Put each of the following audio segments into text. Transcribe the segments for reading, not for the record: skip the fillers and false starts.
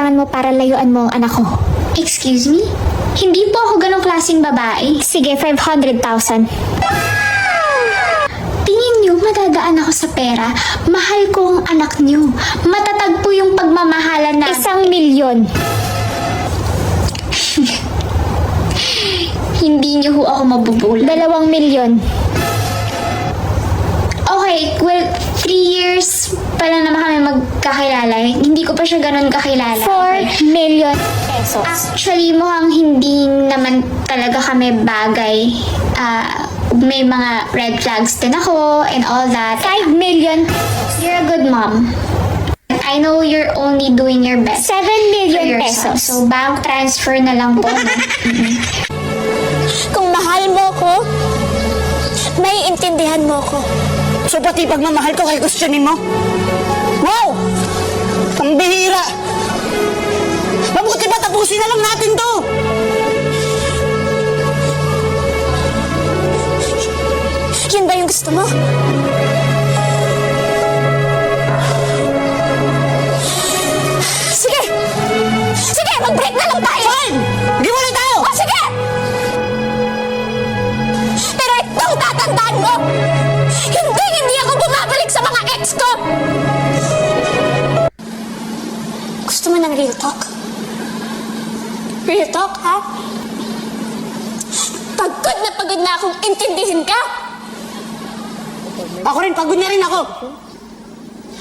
kailangan mo para layuan mo ang anak ko? Excuse me? Hindi po ako ganong klaseng babae. Sige, 500,000. Tingin niyo madadaan ako sa pera? Mahal ko ang anak niyo. Matatag po yung pagmamahalan na... 1,000,000. Hindi niyo ho ako mabubulan. 2,000,000. Okay, well, 3 years pa lang naman kami magkakilala. Hindi ko pa siya ganon kakilala. 4,000,000 pesos. Actually, mukhang hindi naman talaga kami bagay. May mga red flags din ako and all that. 5,000,000. You're a good mom. I know you're only doing your best. 7,000,000 for your son. pesos. So, bank transfer na lang po. No? Kung mahal mo ko, may intindihan mo ko. So pati pagmamahal ko kay gustunin mo? Wow! Ang bihira! Mabuti ba tapusin na lang natin to? Yun ba yung gusto mo? Sige! Sige, mag-break na lang tayo! Fine! Giwalay tayo! O, sige! Pero itong tatandaan mo, hindi ako bumabalik sa mga ex ko! Gusto mo ng real talk? Real talk, ha? Pagod na akong intindihin ka! Ako rin, pagod na rin ako.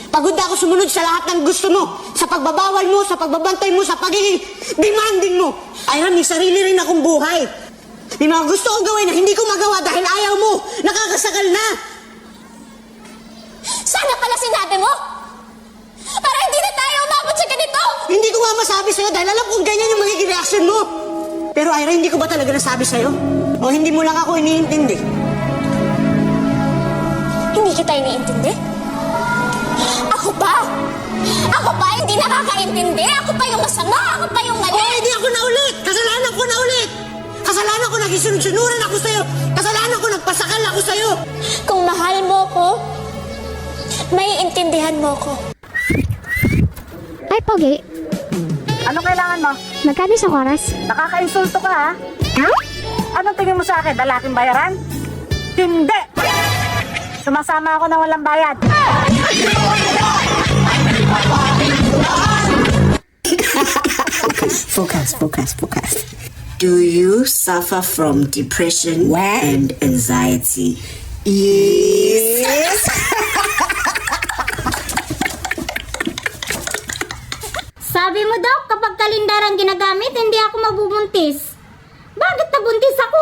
Pagod na ako sumunod sa lahat ng gusto mo. Sa pagbabawal mo, sa pagbabantay mo, sa pagiging demanding mo. Ira, may sarili rin akong buhay. May mga gusto kong gawin na hindi ko magawa dahil ayaw mo. Nakakasakal na. Sana pala sinabi mo! Para hindi na tayo umabot sa ganito! Hindi ko nga masabi sa'yo dahil alam kong ganyan yung magiging reaction mo. Pero Ira, hindi ko ba talaga nasabi sa'yo? O hindi mo lang ako iniintindi? Hindi kita iniintindi? Ako pa? Ako pa hindi nakakaintindi? Ako pa yung masama? Ako pa yung mali? Oh, hindi ako na ulit! Kasalanan ko na ulit! Kasalanan ko nagisunod-sunuran ako sa'yo! Kasalanan ko nagpasakal ako sa'yo! Kung mahal mo ko, may intindihan mo ko. Ay, Pogi. Anong kailangan mo? Magkano sa oras? Nakaka-insulto ka, ha? Anong tingin mo sa akin? Lalaking bayaran? Hindi! Sumasama ako na walang bayad. Focus. Do you suffer from depression and anxiety? Yes. Sabi mo daw, kapag kalendar ang ginagamit, hindi ako mabubuntis. Bakit nabuntis ako?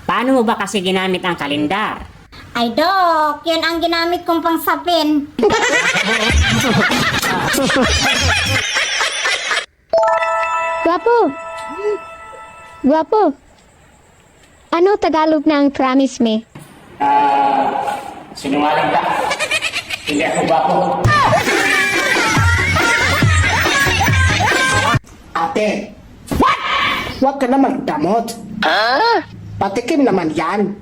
Paano mo ba kasi ginamit ang kalendar? Ay, Dok, yan ang ginamit kong pangsapin. Guwapo. Ano Tagalog ng promise me? Sinungaling ka. Hindi ako bako. Ate, what? Huwag ka na magdamot. Patikim naman yan.